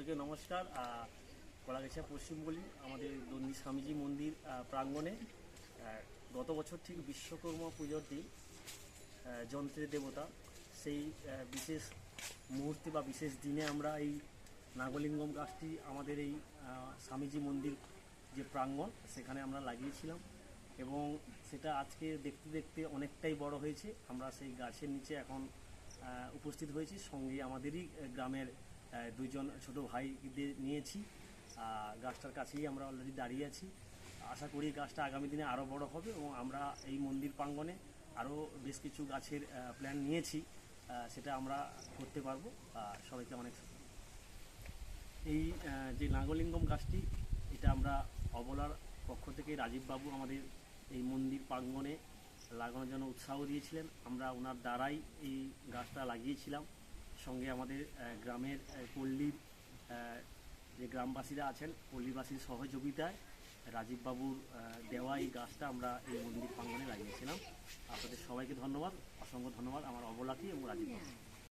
সবাইকে নমস্কার। কলাগাছিয়া পশ্চিম বলি আমাদের দন্ডি স্বামীজি মন্দির প্রাঙ্গণে গত বছর ঠিক বিশ্বকর্মা পুজোর দিন যন্ত্রের দেবতা সেই বিশেষ মুহূর্তে বা বিশেষ দিনে আমরা এই নাগলিঙ্গম গাছটি আমাদের এই স্বামীজি মন্দির যে প্রাঙ্গণ সেখানে আমরা লাগিয়েছিলাম এবং সেটা আজকে দেখতে দেখতে অনেকটাই বড় হয়েছে। আমরা সেই গাছের নিচে এখন উপস্থিত হয়েছি, সঙ্গে আমাদেরই গ্রামের দুইজন ছোট ভাইদের নিয়েছি। গাছটার কাছেই আমরা অলরেডি দাঁড়িয়ে আছি। আশা করি গাছটা আগামী দিনে আরও বড় হবে এবং আমরা এই মন্দির প্রাঙ্গণে আরও বেশ কিছু গাছের প্ল্যান নিয়েছি, সেটা আমরা করতে পারবো। সবাইকে অনেক এই যে নাগলিঙ্গম গাছটি এটা আমরা অবলার পক্ষ থেকে রাজীববাবু আমাদের এই মন্দির প্রাঙ্গণে লাগানোর জন্য উৎসাহ দিয়েছিলেন। আমরা ওনার দ্বারাই এই গাছটা লাগিয়েছিলাম। সঙ্গে আমাদের গ্রামের পল্লীর যে গ্রামবাসীরা আছেন, পল্লীবাসীর সহযোগিতায় রাজীববাবুর দেওয়া এই গাছটা আমরা এই মন্দির প্রাঙ্গণে লাগিয়েছিলাম। আপনাদের সবাইকে ধন্যবাদ, অসংখ্য ধন্যবাদ আমার অবলাকে এবং রাজীববাবু।